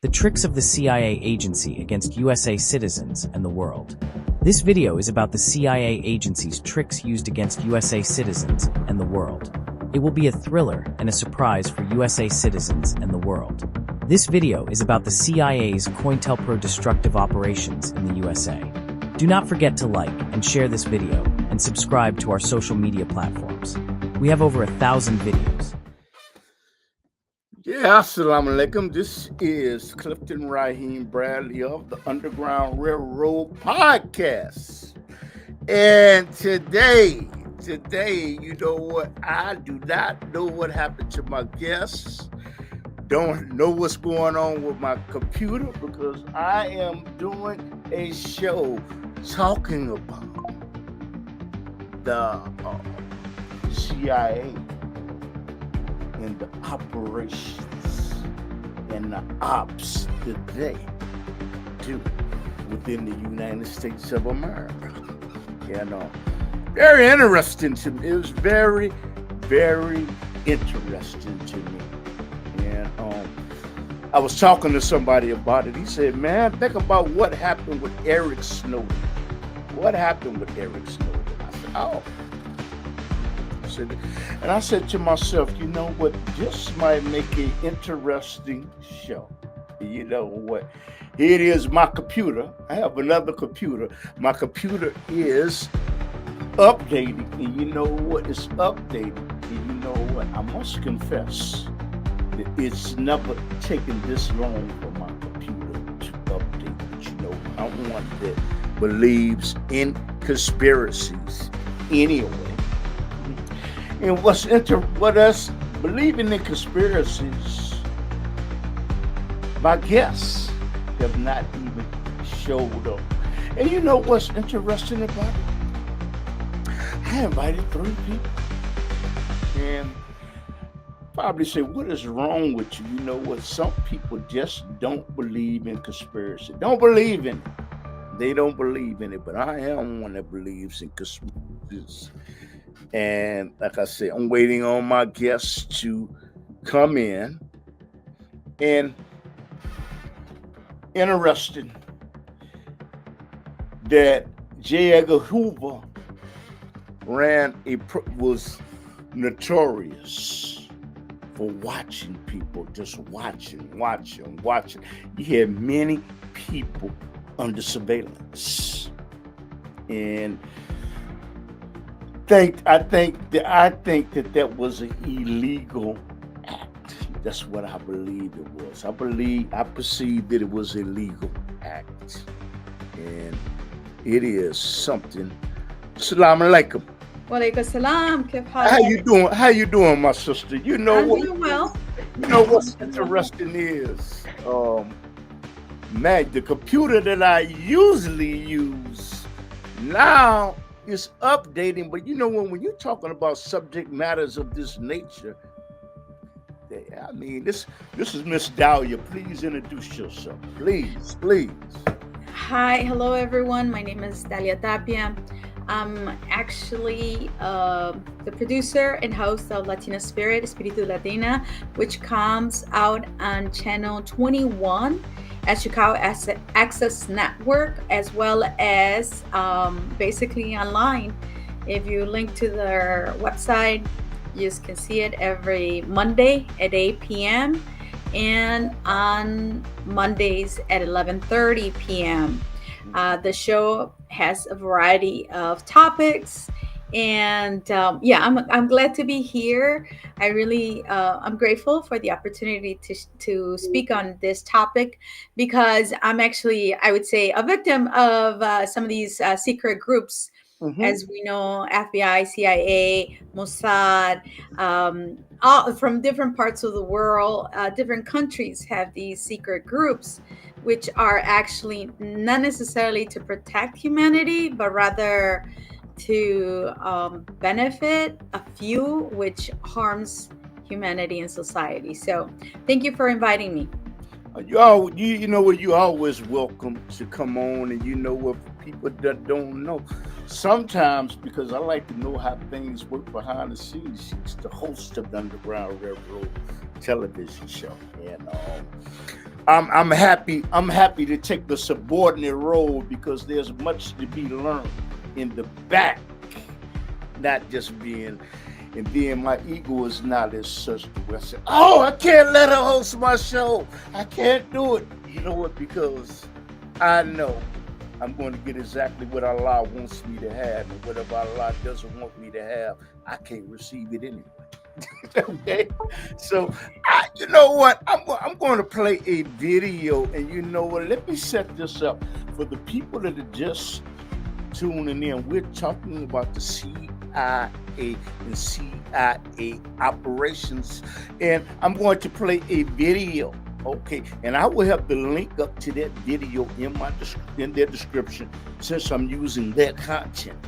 The tricks of the CIA agency against USA citizens and the world. This video is about the CIA agency's tricks used against USA citizens and the world. It will be a thriller and a surprise for USA citizens and the world. This video is about the CIA's COINTELPRO destructive operations in the USA. Do not forget to like and share this video and subscribe to our social media platforms. We have over 1,000 videos. Yeah, assalamu alaikum. This is Clifton Raheem Bradley of the Underground Railroad Podcast. And today, you know what? I do not know what happened to my guests. Don't know what's going on with my computer because I am doing a show talking about the CIA and the operations and the ops that they do within the United States of America. You know, very interesting to me. It was very, very interesting to me. And I was talking to somebody about it. He said, man, think about what happened with Eric Snowden. What happened with Eric Snowden? I said, oh. And I said to myself, you know what, this might make an interesting show. You know what? Here it is, my computer. I have another computer. My computer is updating. And you know what? It's updating. And you know what? I must confess that it's never taken this long for my computer to update. But you know, I'm one that believes in conspiracies anyway. And what us believing in conspiracies, my guests have not even showed up. And you know what's interesting about it? I invited 3 people. And probably say, what is wrong with you? You know what? Some people just don't believe in conspiracy. Don't believe in it. They don't believe in it. But I am one that believes in conspiracies. And like I said, I'm waiting on my guests to come in. And interesting that J. Edgar Hoover was notorious for watching people, just watching. You had many people under surveillance. And I think that was an illegal act. That's what I believe it was. I perceive that it was an illegal act. And it is something. Assalamu alaikum. Walaikum salam. How you doing, my sister? You know I'm what? doing well. You know what's interesting is, man, the computer that I usually use now is updating. But you know when you're talking about subject matters of this nature, I mean, this is Miss Dahlia. Please introduce yourself, please. Hi, hello everyone. My name is Dalia Tapia. I'm actually the producer and host of Latina Spirit, Espiritu Latina, which comes out on channel 21 at Chicago Access Network, as well as basically online. If you link to their website, you can see it every Monday at 8 p.m. and on Mondays at 11:30 p.m. The show has a variety of topics, and I'm glad to be here. I really I'm grateful for the opportunity to speak on this topic because I'm actually, I would say, a victim of some of these secret groups. Mm-hmm. As we know, FBI, CIA, Mossad, all from different parts of the world, different countries have these secret groups, which are actually not necessarily to protect humanity, but rather to benefit a few, which harms humanity and society. So thank you for inviting me. You know what? You're always welcome to come on, and you know what, people that don't know, sometimes, because I like to know how things work behind the scenes, she's the host of the Underground Railroad television show. And I'm happy to take the subordinate role because there's much to be learned in the back, not just being. And then my ego is not as such where I say, oh, I can't let her host my show. I can't do it. You know what? Because I know I'm going to get exactly what Allah wants me to have, and whatever Allah doesn't want me to have, I can't receive it anyway. Okay, so you know what? I'm going to play a video, and you know what? Let me set this up for the people that are just tuning in. We're talking about the CIA and CIA operations, and I'm going to play a video. Okay, and I will have the link up to that video in their description, since I'm using that content.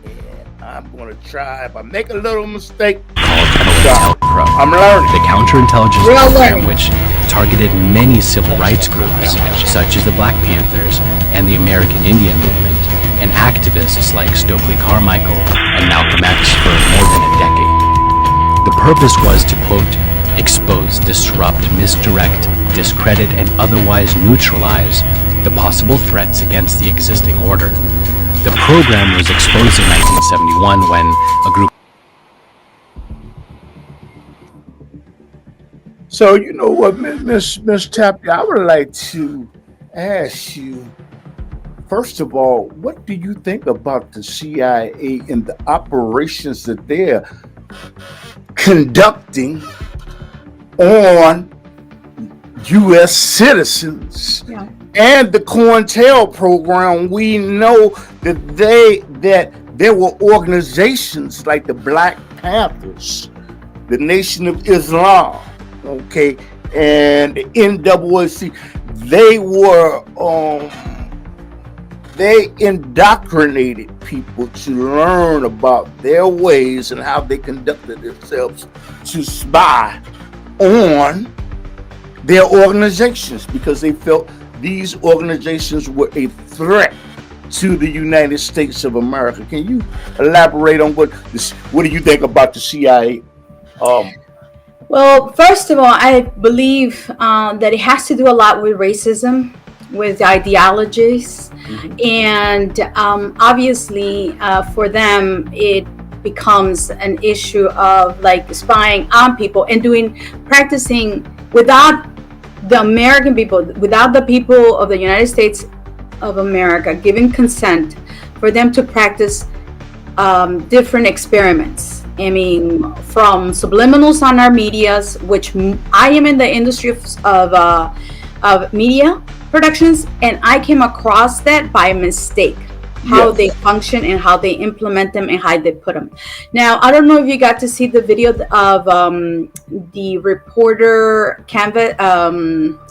And I'm going to try. If I make a little mistake, I'm learning. The counterintelligence program, which targeted many civil rights groups, such as the Black Panthers and the American Indian Movement, and activists like Stokely Carmichael and Malcolm X for more than a decade. The purpose was to, quote, expose, disrupt, misdirect, discredit, and otherwise neutralize the possible threats against the existing order. The program was exposed in 1971 when a group. So you know what, Miss Tappy, I would like to ask you, first of all, what do you think about the CIA and the operations that they're conducting on U.S. citizens? Yeah. And the COINTEL program? We know that there were organizations like the Black Panthers, the Nation of Islam, okay, and the NAACP. They indoctrinated people to learn about their ways and how they conducted themselves to spy on their organizations, because they felt these organizations were a threat to the United States of America. Can you elaborate on what do you think about the CIA? Well, first of all, I believe that it has to do a lot with racism, with ideologies, and obviously for them it becomes an issue of like spying on people and practicing without the American people, without the people of the United States of America giving consent for them to practice different experiments. I mean, from subliminals on our medias, which I am in the industry of media productions, and I came across that by mistake, how they function and how they implement them and how they put them. Now, I don't know if you got to see the video of the reporter Canva.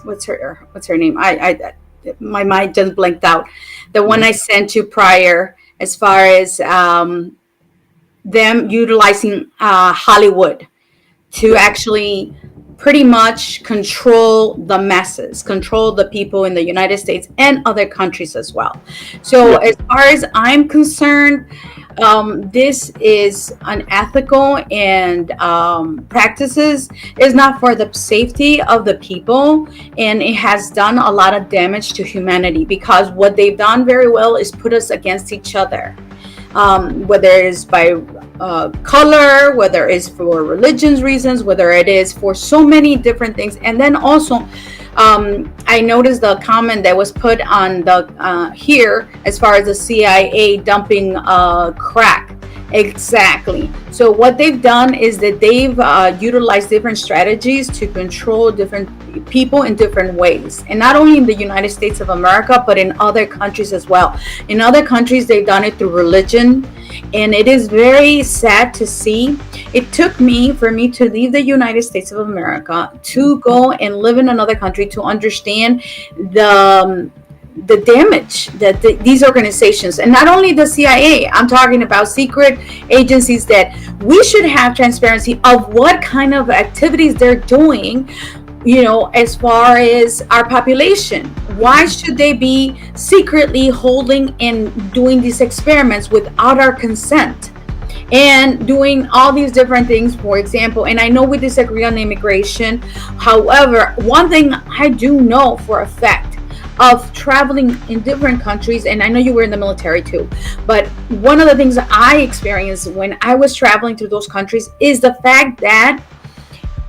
What's her name? My mind just blanked out. The one I sent you prior, as far as them utilizing Hollywood to actually pretty much control the masses, control the people in the United States and other countries as well. So as far as I'm concerned, this is unethical, and practices is not for the safety of the people, and it has done a lot of damage to humanity, because what they've done very well is put us against each other, whether it is by color, whether it's for religions reasons, whether it is for so many different things. And then also I noticed the comment that was put on the here as far as the CIA dumping crack. Exactly. So what they've done is that they've utilized different strategies to control different people in different ways, and not only in the United States of America, but in other countries as well. In other countries, they've done it through religion, and it is very sad to see. It took for me to leave the United States of America to go and live in another country to understand the damage that these organizations, and not only the CIA, I'm talking about secret agencies, that we should have transparency of what kind of activities they're doing, you know, as far as our population. Why should they be secretly holding and doing these experiments without our consent? and doing all these different things, for example. And I know we disagree on immigration. However, one thing I do know for a fact of traveling in different countries, and I know you were in the military too, but one of the things that I experienced when I was traveling through those countries is the fact that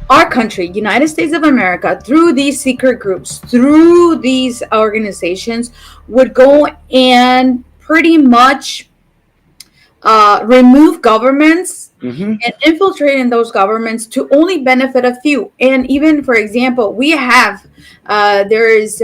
our country, United States of America, through these secret groups, through these organizations, would go and pretty much remove governments and infiltrate in those governments to only benefit a few. And even, for example, we have there is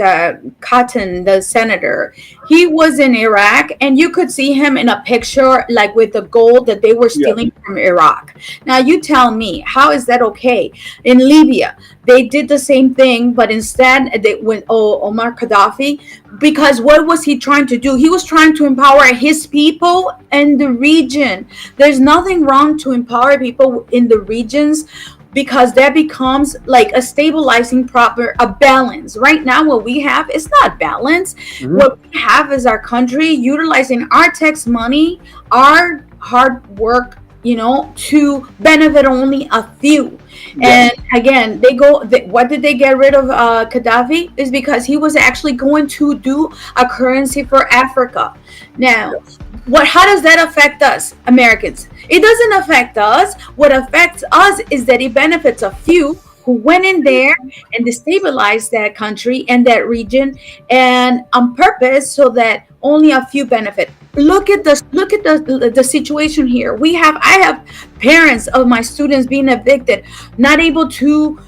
Cotton, the senator. He was in Iraq, and you could see him in a picture like with the gold that they were stealing from Iraq. Now you tell me, how is that okay? In Libya, they did the same thing, but instead they went Omar Gaddafi, because what was he trying to do? He was trying to empower his people in the region. There's nothing wrong to empower people in the regions, because that becomes like a stabilizing a balance. Right now, what we have is not balance. What we have is our country utilizing our tax money, our hard work, to benefit only a few. And again, what did they get rid of Gaddafi? Is because he was actually going to do a currency for Africa. Now, how does that affect us Americans? It doesn't affect us. What affects us is that it benefits a few who went in there and destabilized that country and that region, and on purpose, so that only a few benefit. Look at the situation here. I have parents of my students being evicted, not able to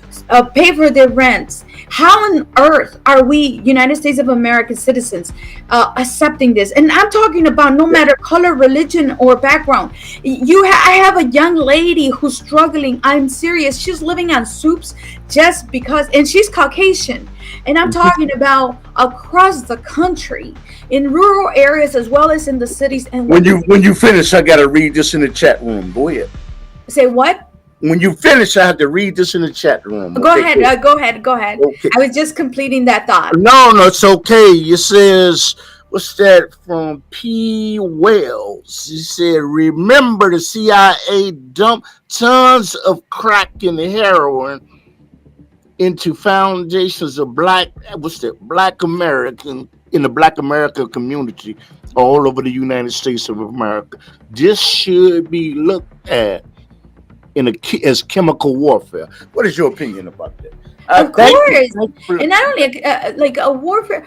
pay for their rents. How on earth are we, United States of America citizens, accepting this? And I'm talking about no matter color, religion, or background. I have a young lady who's struggling. I'm serious. She's living on soups just because, and she's Caucasian. And I'm talking about across the country, in rural areas as well as in the cities. And when you finish, I gotta read this in the chat room. Go ahead. Say what? When you finish, I have to read this in the chat room. Go ahead. Go ahead. Okay. I was just completing that thought. No, it's okay. It says, what's that from P. Wells? He said, remember the CIA dumped tons of crack and heroin into foundations of Black American, in the Black American community all over the United States of America. This should be looked at as chemical warfare. What is your opinion about that? Of course. And not only like a warfare.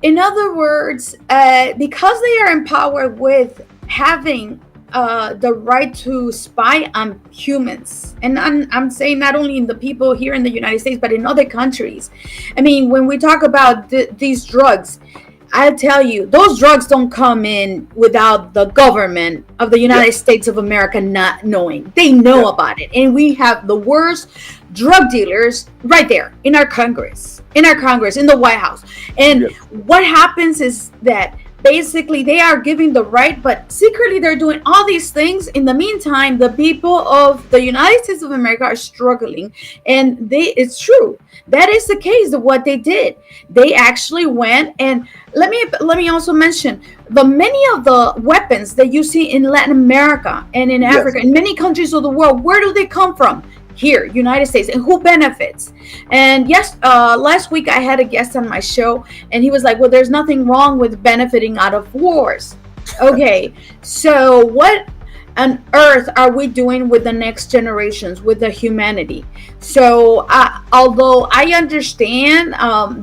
In other words, because they are empowered with having the right to spy on humans, and I'm saying not only in the people here in the United States, but in other countries. I mean, when we talk about these drugs, I tell you, those drugs don't come in without the government of the United States of America not knowing. They know about it. And we have the worst drug dealers right there in our Congress, in the White House. And what happens is that basically they are giving the right, but secretly they're doing all these things. In the meantime, the people of the United States of America are struggling. And it's true. That is the case of what they did. They actually went, and let me also mention many of the weapons that you see in Latin America and in Africa, in many countries of the world. Where do they come from? Here, United States. And who benefits? And last week I had a guest on my show, and he was like, well, there's nothing wrong with benefiting out of wars. Okay, so what on earth are we doing with the next generations, with the humanity? So although I understand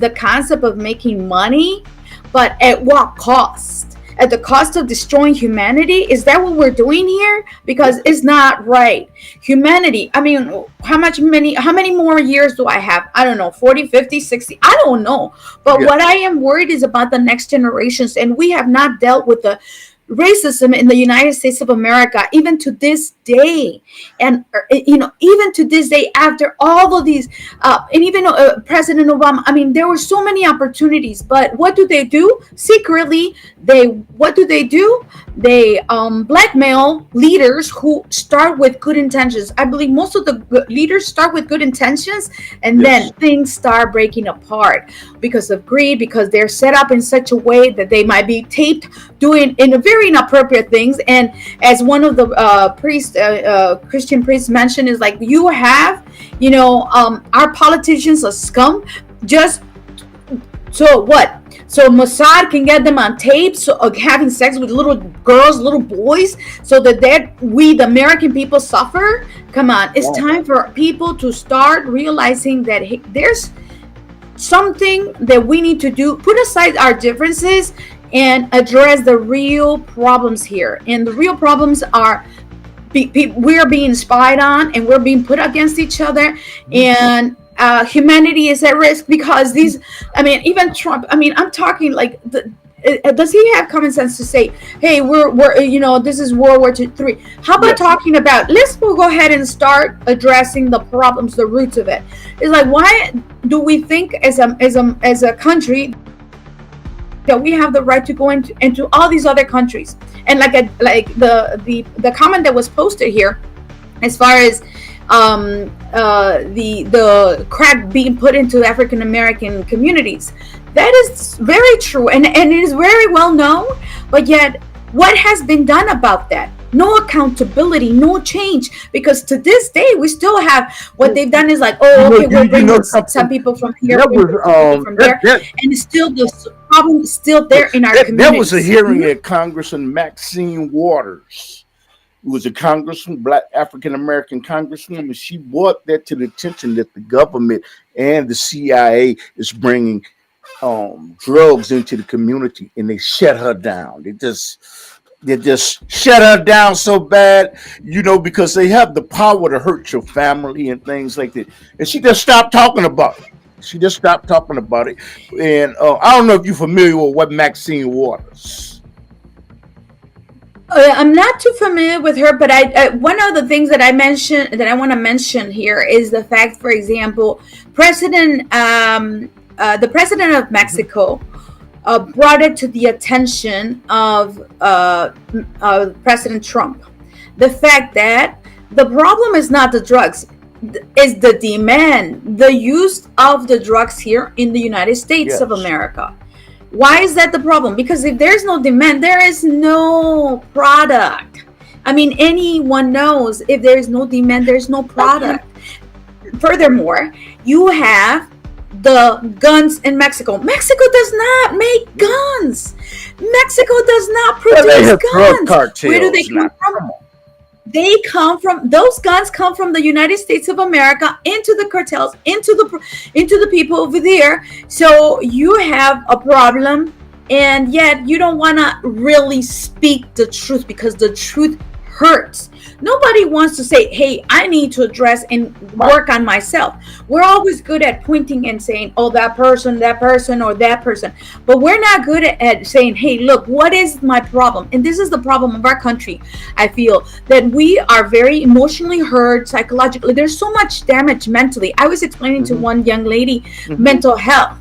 the concept of making money, but at what cost? At the cost of destroying humanity? Is that what we're doing here? Because it's not right. Humanity, I mean, how many more years do I have? I don't know, 40, 50, 60, I don't know. But what I am worried is about the next generations, and we have not dealt with the racism in the United States of America, even to this day. And even to this day, after all of these, and even President Obama, I mean, there were so many opportunities, but what do? Secretly, what do? They blackmail leaders who start with good intentions. I believe most of the leaders start with good intentions, and then things start breaking apart because of greed, because they're set up in such a way that they might be taped doing very inappropriate things. And as one of the Christian priests mentioned, is like, you have, our politicians are scum. Just so what? So Mossad can get them on tape, so having sex with little girls, little boys, so that we, the American people, suffer. Come on, it's time for people to start realizing that there's something that we need to do. Put aside our differences and address the real problems here. And the real problems are we're being spied on, and we're being put against each other, and humanity is at risk because even Trump, I'm talking like, does he have common sense to say, hey, we're this is World War III? How about talking about, we'll go ahead and start addressing the problems, the roots of it. It's like, why do we think as a country that we have the right to go into all these other countries? And like the comment that was posted here, as far as the crack being put into African American communities, that is very true, and it is very well known. But yet, what has been done about that? No accountability, no change, because to this day we still have, what they've done is like, we'll bring some people from here, people from there, and it's still, the problem is still there in our communities. There was a hearing at Congressman Maxine Waters, who was a congressman, Black African American congresswoman. She brought that to the attention that the government and the CIA is bringing drugs into the community, and they shut her down. They just shut her down so bad, because they have the power to hurt your family and things like that. And she just stopped talking about it. And I don't know if you're familiar with what Maxine Waters. I'm not too familiar with her, but one of the things that I want to mention here is the fact, for example, the president of Mexico brought it to the attention of President Trump. The fact that the problem is not the drugs, is the demand, the use of the drugs here in the United States of America. Why is that the problem? Because if there's no demand, there is no product. I mean, anyone knows if there is no demand, there's no product. Furthermore, you have the guns in Mexico. Mexico does not make guns. Mexico does not produce guns. Where do they come from? Those guns come from the United States of America into the cartels, into the people over there. So you have a problem, and yet you don't want to really speak the truth, because the truth hurts. Nobody wants to say, hey, I need to address and work on myself. We're always good at pointing and saying, oh, that person, or that person. But we're not good at saying, hey, look, what is my problem? And this is the problem of our country. I feel that we are very emotionally hurt, psychologically. There's so much damage mentally. I was explaining to one young lady, mental health.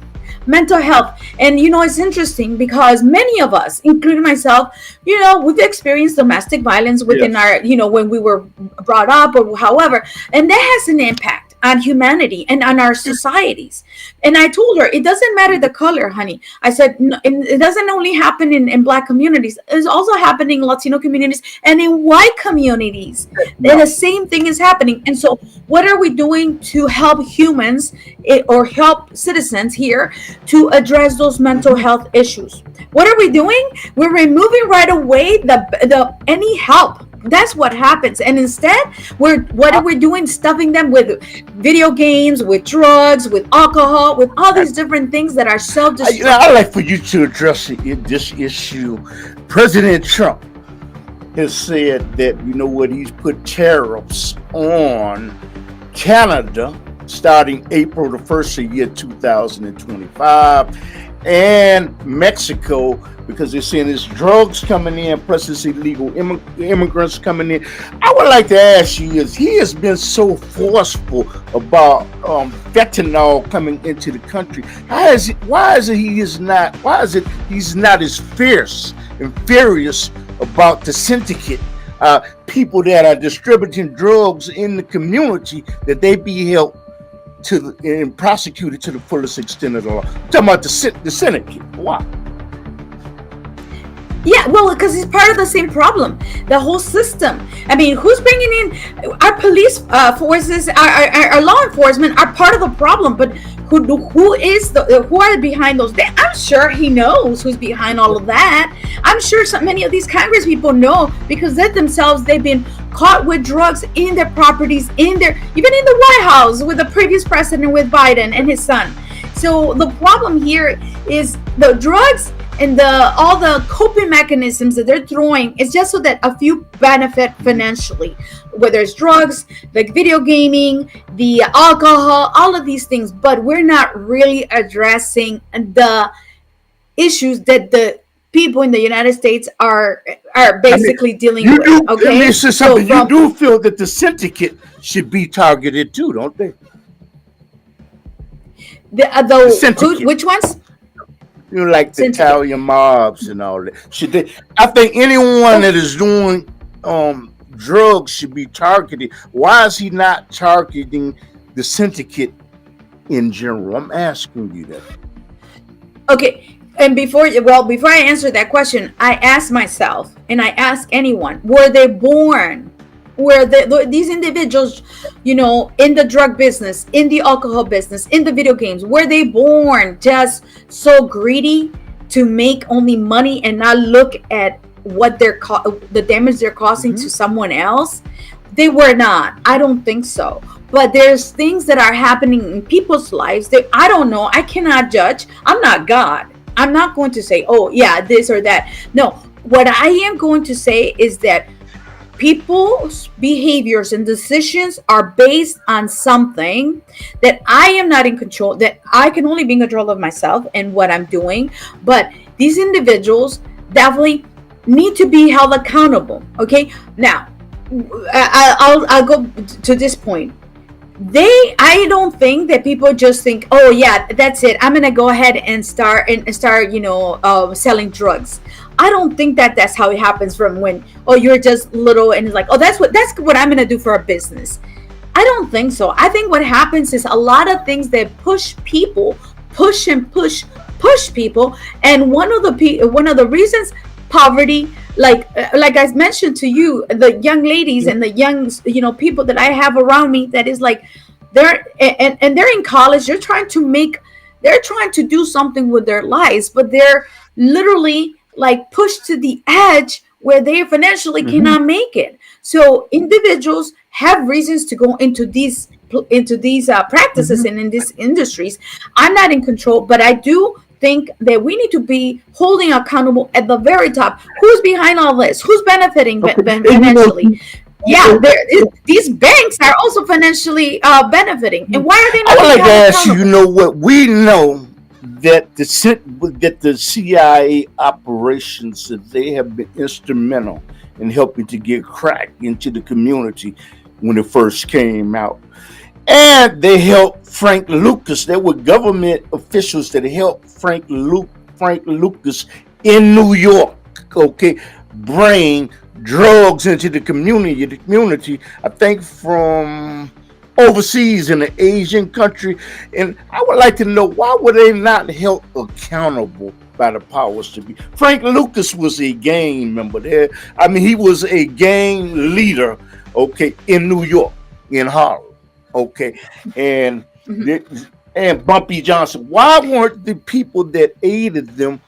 And it's interesting because many of us, including myself, we've experienced domestic violence within our, when we were brought up or however, and that has an impact on humanity and on our societies. And I told her, it doesn't matter the color, honey. I said, no, it doesn't only happen in Black communities. It's also happening in Latino communities and in white communities. And the same thing is happening. And so what are we doing to help humans or help citizens here to address those mental health issues? What are we doing? We're removing right away any help. That's what happens. And instead, what are we doing? Stuffing them with video games, with drugs, with alcohol, with all these different things that are self-destructive. I'd like for you to address this issue. President Trump has said that, he's put tariffs on Canada starting April the 1st of year 2025 and Mexico because they're saying there's drugs coming in, plus it's illegal immigrants coming in. I would like to ask you, is he has been so forceful about fentanyl coming into the country. Why is it he's not as fierce and furious about the syndicate, people that are distributing drugs in the community, that they be held and prosecuted to the fullest extent of the law? I'm talking about the syndicate. Why? Yeah, well, because it's part of the same problem, the whole system. I mean, who's bringing in our police forces, our law enforcement are part of the problem, but who are behind those? I'm sure he knows who's behind all of that. I'm sure many of these Congress people know, because they've been caught with drugs in their properties, even in the White House with the previous president, with Wyden and his son. So the problem here is the drugs and all the coping mechanisms that they're throwing is just so that a few benefit financially, whether it's drugs, like video gaming, the alcohol, all of these things. But we're not really addressing the issues that the people in the United States are basically dealing with. Okay, you do feel that the syndicate should be targeted too, don't they? The syndicate. Which ones? Like the Italian mobs and all that. Should they? I think anyone that is doing drugs should be targeted. Why is he not targeting the syndicate in general? I'm asking you that. Okay, and before I answer that question, I ask myself, and I ask anyone: were they born? Were these individuals, in the drug business, in the alcohol business, in the video games, were they born just so greedy to make only money and not look at what the damage they're causing to someone else? They were not. I don't think so. But there's things that are happening in people's lives that I don't know. I cannot judge. I'm not God. I'm not going to say, oh yeah, this or that. No, what I am going to say is that people's behaviors and decisions are based on something that I am not in control, that I can only be in control of myself and what I'm doing. But these individuals definitely need to be held accountable. Okay, now I'll go to this point. I don't think that people just think, oh yeah, that's it, I'm gonna go ahead and start selling drugs. I don't think that's how it happens from when, you're just little and it's like, that's what I'm gonna do for a business. I don't think so. I think what happens is a lot of things that push people, push people, and one of the reasons, poverty, like I mentioned to you, the young ladies and the young people that I have around me, that is like they're in college, they're trying to do something with their lives, but they're literally like pushed to the edge where they financially cannot make it. So individuals have reasons to go into these practices and in these industries. I'm not in control, but I do think that we need to be holding accountable at the very top. Who's behind all this? Who's benefiting financially? Yeah, these banks are also financially benefiting. And why are they not? I would like to ask you, what we know, that the CIA operations, that they have been instrumental in helping to get crack into the community when it first came out. And they helped Frank Lucas. There were government officials that helped Frank Lucas in New York, bring drugs into the community, I think from overseas in an Asian country. And I would like to know, why were they not held accountable by the powers to be? Frank Lucas was a gang member there. I mean, he was a gang leader, in New York, in Harlem. And Bumpy Johnson. Why weren't the people that aided them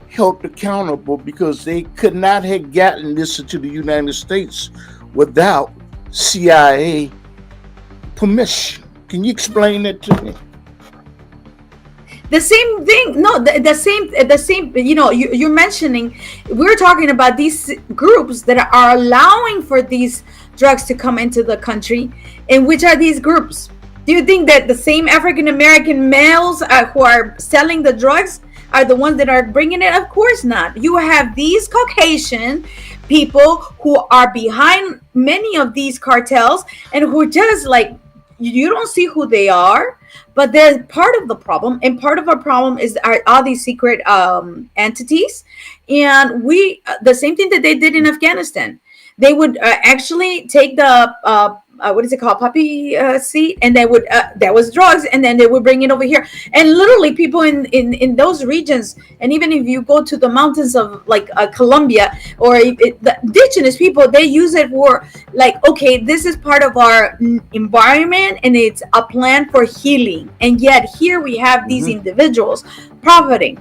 held accountable? Because they could not have gotten this into the United States without CIA permission. Can you explain that to me? The same thing. No, the same. You're mentioning. We're talking about these groups that are allowing for these drugs to come into the country. And which are these groups? Do you think that the same African American males who are selling the drugs, are the ones that are bringing it? Of course not. You have these Caucasian people who are behind many of these cartels and who just like, you don't see who they are, but they're part of the problem. And part of our problem is all these secret entities. And the same thing that they did in Afghanistan. They would actually take the what is it called, poppy seed, and they would that was drugs, and then they would bring it over here. And literally people in those regions, and even if you go to the mountains of like Colombia, or the indigenous people, they use it for like, okay, this is part of our environment and it's a plan for healing. And yet here we have these individuals profiting.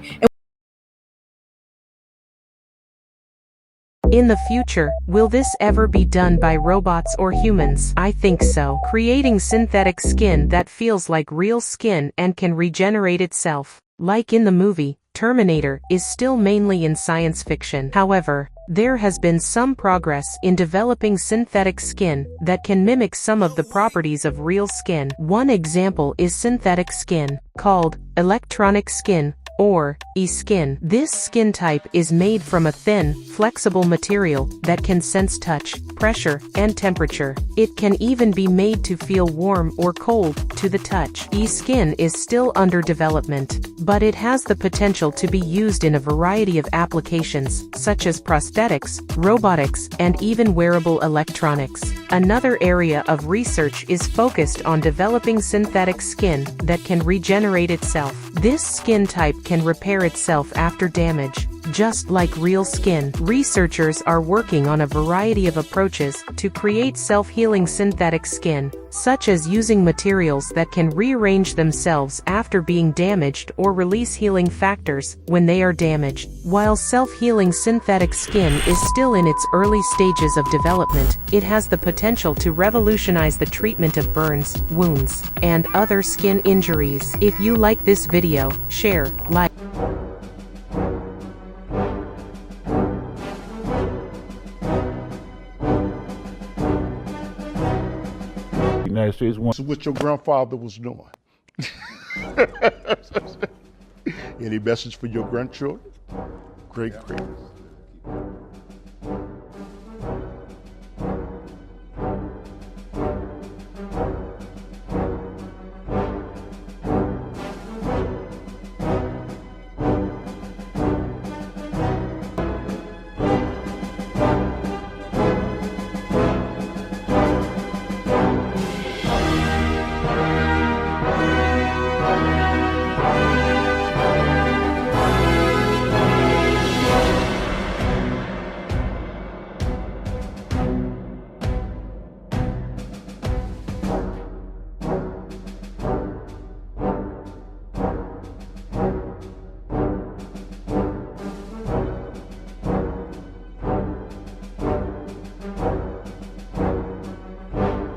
In the future, will this ever be done by robots or humans? I think so. Creating synthetic skin that feels like real skin and can regenerate itself. Like in the movie, Terminator is still mainly in science fiction. However, there has been some progress in developing synthetic skin that can mimic some of the properties of real skin. One example is synthetic skin, called electronic skin, or e-skin. This skin type is made from a thin, flexible material that can sense touch, pressure, and temperature. It can even be made to feel warm or cold to the touch. E-skin is still under development, but it has the potential to be used in a variety of applications, such as prosthetics, robotics, and even wearable electronics. Another area of research is focused on developing synthetic skin that can regenerate itself. This skin type can repair itself after damage, just like real skin. Researchers are working on a variety of approaches to create self-healing synthetic skin, such as using materials that can rearrange themselves after being damaged or release healing factors when they are damaged. While self-healing synthetic skin is still in its early stages of development, it has the potential to revolutionize the treatment of burns, wounds, and other skin injuries. If you like this video, share, like. United States wants what your grandfather was doing. Any message for your grandchildren? Great.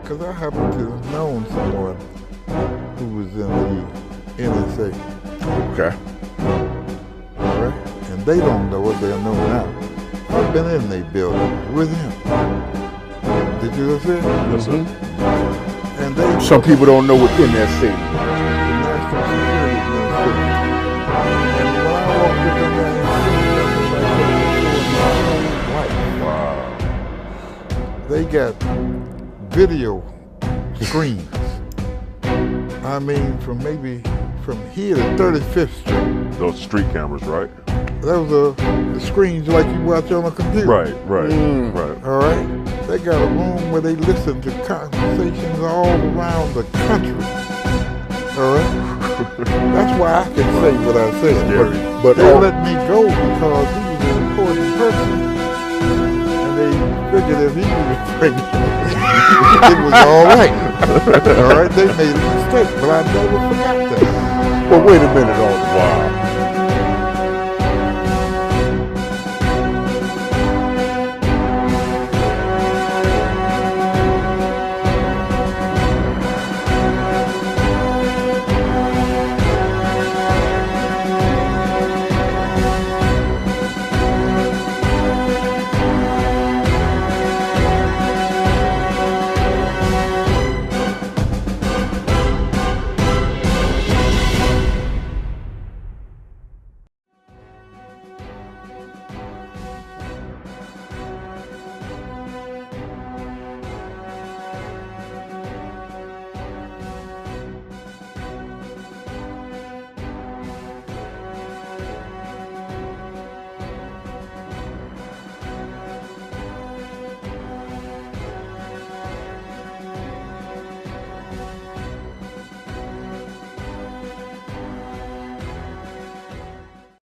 Because I happen to have known someone who was in the NSA. Okay. All right? And they don't know what they'll know now. I've been in their building with him. Did you see it? Yes, sir. And they... Some people don't know what NSA is. The National Security Administration. And when I walked up in there and they got video screens. I mean, from here to 35th Street. Those street cameras, right? Those are the screens like you watch on a computer. Right. All right? They got a room where they listen to conversations all around the country. All right? That's why I can say what I said. But they let me go because he was an important person. And they figured if he was pregnant, it was all right. All right? They made a mistake, but I never forgot that. Well, wait a minute, wow.